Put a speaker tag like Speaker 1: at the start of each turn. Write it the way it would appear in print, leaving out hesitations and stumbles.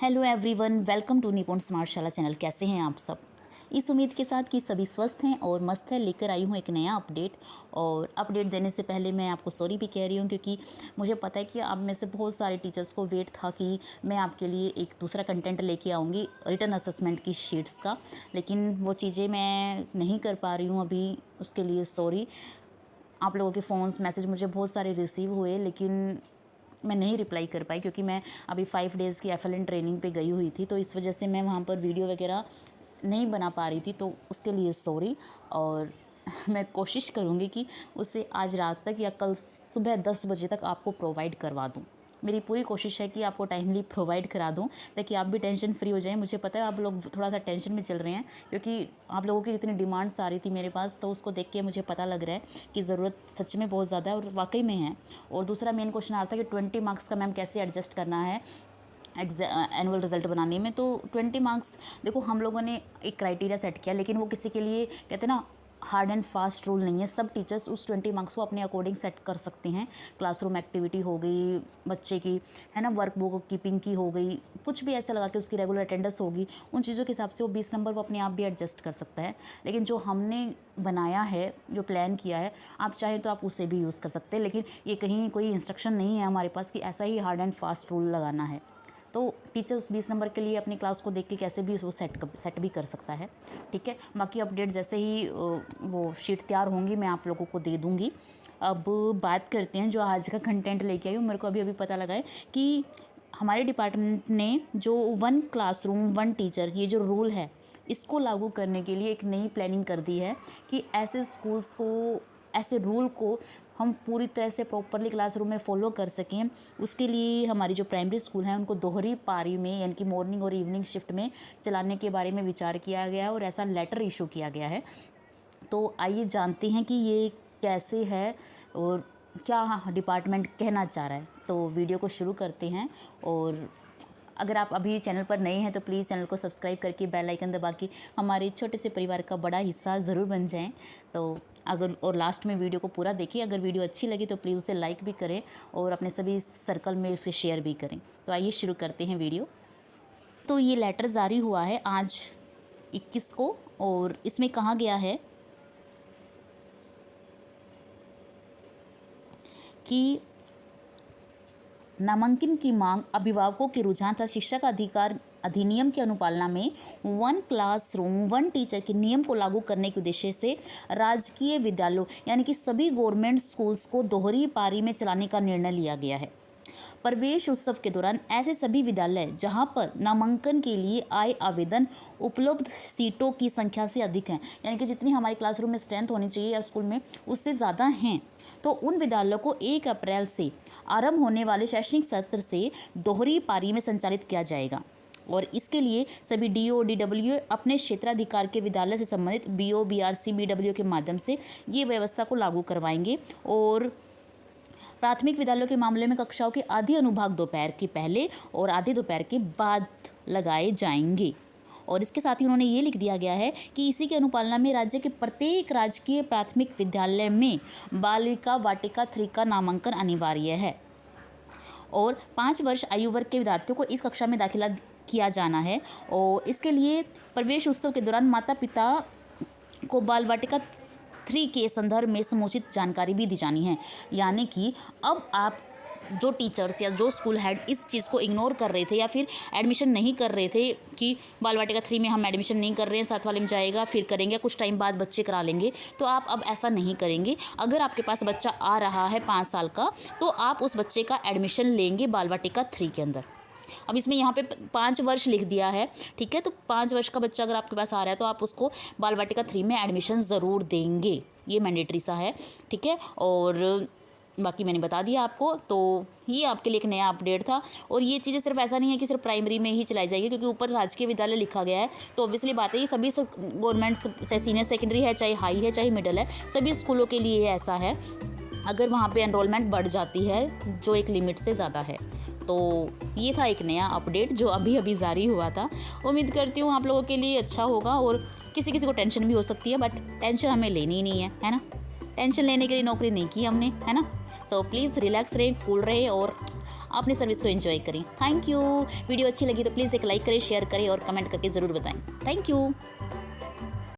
Speaker 1: Hello everyone, welcome to निपुण smart शाला channel. कैसे हैं आप सब? इस उम्मीद के साथ कि सभी स्वस्थ हैं और मस्त है। लेकर आई हूँ एक नया अपडेट। और अपडेट देने से पहले मैं आपको सॉरी भी कह रही हूँ, क्योंकि मुझे पता है कि आप में से बहुत सारे टीचर्स को वेट था कि मैं आपके लिए एक दूसरा कंटेंट लेके आऊँगी रिटर्न असेसमेंट की शीट्स का, लेकिन वो चीज़ें मैं नहीं कर पा रही हूँ अभी। उसके लिए सॉरी। आप लोगों के फ़ोन्स मैसेज मुझे बहुत सारे रिसीव हुए, लेकिन मैं नहीं रिप्लाई कर पाई, क्योंकि मैं अभी 5 डेज़ की FLN ट्रेनिंग पे गई हुई थी, तो इस वजह से मैं वहाँ पर वीडियो वगैरह नहीं बना पा रही थी, तो उसके लिए सॉरी। और मैं कोशिश करूँगी कि उसे आज रात तक या कल सुबह 10 बजे तक आपको प्रोवाइड करवा दूँ। मेरी पूरी कोशिश है कि आपको टाइमली प्रोवाइड करा दूँ, ताकि आप भी टेंशन फ्री हो जाएं। मुझे पता है आप लोग थोड़ा सा टेंशन में चल रहे हैं, क्योंकि आप लोगों की जितनी डिमांड्स आ रही थी मेरे पास, तो उसको देख के मुझे पता लग रहा है कि ज़रूरत सच में बहुत ज़्यादा है और वाकई में है। और दूसरा मेन क्वेश्चन आ रहा था कि 20 मार्क्स का मैम कैसे एडजस्ट करना है एनुअल रिजल्ट बनाने में। तो 20 मार्क्स, देखो हम लोगों ने एक क्राइटेरिया सेट किया, लेकिन वो किसी के लिए कहते हैं ना हार्ड एंड फास्ट रूल नहीं है। सब टीचर्स उस 20 मार्क्स को अपने अकॉर्डिंग सेट कर सकते हैं। क्लासरूम एक्टिविटी हो गई बच्चे की, है ना, वर्क बुक कीपिंग की हो गई, कुछ भी ऐसा लगा कि उसकी रेगुलर अटेंडेंस होगी, उन चीज़ों के हिसाब से वो 20 नंबर वो अपने आप भी एडजस्ट कर सकता है। लेकिन जो हमने बनाया है, जो प्लान किया है, आप चाहें तो आप उसे भी यूज़ कर सकते हैं, लेकिन ये कहीं कोई इंस्ट्रक्शन नहीं है हमारे पास कि ऐसा ही हार्ड एंड फास्ट रूल लगाना है। तो टीचर उस 20 नंबर के लिए अपनी क्लास को देख के कैसे भी उसको सेट भी कर सकता है। ठीक है, बाकी अपडेट जैसे ही वो शीट तैयार होंगी मैं आप लोगों को दे दूँगी। अब बात करते हैं जो आज का कंटेंट लेके आई हूँ। मेरे को अभी पता लगा है कि हमारे डिपार्टमेंट ने जो 1 क्लासरूम 1 टीचर ये जो रूल है, इसको लागू करने के लिए एक नई प्लानिंग कर दी है कि ऐसे स्कूल्स को, ऐसे रूल को हम पूरी तरह से प्रॉपरली क्लासरूम में फॉलो कर सकें। उसके लिए हमारी जो प्राइमरी स्कूल हैं उनको दोहरी पारी में, यानी कि मॉर्निंग और इवनिंग शिफ्ट में चलाने के बारे में विचार किया गया है और ऐसा लेटर इशू किया गया है। तो आइए जानते हैं कि ये कैसे है और क्या डिपार्टमेंट कहना चाह रहा है। तो वीडियो को शुरू करते हैं। और अगर आप अभी चैनल पर नए हैं तो प्लीज़ चैनल को सब्सक्राइब करके बेल आइकन दबा के हमारे छोटे से परिवार का बड़ा हिस्सा ज़रूर बन जाएं। तो अगर और लास्ट में वीडियो को पूरा देखिए। अगर वीडियो अच्छी लगी तो प्लीज़ उसे लाइक भी करें और अपने सभी सर्कल में उसे शेयर भी करें। तो आइए शुरू करते हैं वीडियो। तो ये लेटर जारी हुआ है आज 21 को, और इसमें कहा गया है कि नामांकन की मांग, अभिभावकों के रुझान तथा शिक्षा का अधिकार अधिनियम की अनुपालना में 1 क्लासरूम 1 टीचर के नियम को लागू करने के उद्देश्य से राजकीय विद्यालयों यानी कि सभी गवर्नमेंट स्कूल्स को दोहरी पारी में चलाने का निर्णय लिया गया है। प्रवेश उत्सव के दौरान ऐसे सभी विद्यालय जहां पर नामांकन के लिए आए आवेदन उपलब्ध सीटों की संख्या से अधिक हैं, यानी कि जितनी हमारी क्लासरूम में स्ट्रेंथ होनी चाहिए या स्कूल में उससे ज़्यादा हैं, तो उन विद्यालयों को 1 अप्रैल से आरंभ होने वाले शैक्षणिक सत्र से दोहरी पारी में संचालित किया जाएगा। और इसके लिए सभी DO DW अपने क्षेत्राधिकार के विद्यालय से संबंधित BO BRC BW के माध्यम से ये व्यवस्था को लागू करवाएंगे। और प्राथमिक विद्यालयों के मामले में कक्षाओं के आधे अनुभाग दोपहर के पहले और आधे दोपहर के बाद लगाए जाएंगे। और इसके साथ ही उन्होंने ये लिख दिया गया है कि इसी की अनुपालना में राज्य के प्रत्येक राजकीय प्राथमिक विद्यालय में बालिका वाटिका 3 का नामांकन अनिवार्य है। और 5 वर्ष आयु वर्ग के विद्यार्थियों को इस कक्षा में दाखिला किया जाना है। और इसके लिए प्रवेश उत्सव के दौरान माता पिता को बाल वाटिका 3 के संदर्भ में समुचित जानकारी भी दी जानी है। यानी कि अब आप जो टीचर्स या जो स्कूल हेड इस चीज़ को इग्नोर कर रहे थे या फिर एडमिशन नहीं कर रहे थे कि बाल वाटिका 3 में हम एडमिशन नहीं कर रहे हैं, साथ वाले में जाएगा फिर करेंगे, कुछ टाइम बाद बच्चे करा लेंगे, तो आप अब ऐसा नहीं करेंगे। अगर आपके पास बच्चा आ रहा है 5 साल का, तो आप उस बच्चे का एडमिशन लेंगे बाल वाटिका 3 के अंदर। अब इसमें यहाँ पे 5 वर्ष लिख दिया है, ठीक है, तो 5 वर्ष का बच्चा अगर आपके पास आ रहा है तो आप उसको बाल वाटिका 3 में एडमिशन ज़रूर देंगे। ये मैंडेटरी सा है, ठीक है। और बाकी मैंने बता दिया आपको। तो ये आपके लिए एक नया अपडेट था। और ये चीज़ें सिर्फ ऐसा नहीं है कि सिर्फ प्राइमरी में ही चलाई जाएगी, क्योंकि ऊपर राजकीय विद्यालय लिखा गया है, तो ऑब्वियसली बात है ये सभी गवर्नमेंट, चाहे सीनियर सेकेंडरी है, चाहे हाई है, चाहे मिडिल है, सभी स्कूलों के लिए ऐसा है। अगर वहाँ पे एनरोलमेंट बढ़ जाती है जो एक लिमिट से ज़्यादा है। तो ये था एक नया अपडेट जो अभी अभी जारी हुआ था। उम्मीद करती हूँ आप लोगों के लिए अच्छा होगा। और किसी किसी को टेंशन भी हो सकती है, बट टेंशन हमें लेनी ही नहीं है ना। टेंशन लेने के लिए नौकरी नहीं की हमने, है ना। सो प्लीज़ रिलैक्स रहे, कूल रहे और अपनी सर्विस को एंजॉय करें। Thank you. वीडियो अच्छी लगी तो प्लीज़ एक लाइक करें, शेयर करें और कमेंट करके ज़रूर बताएं। Thank you.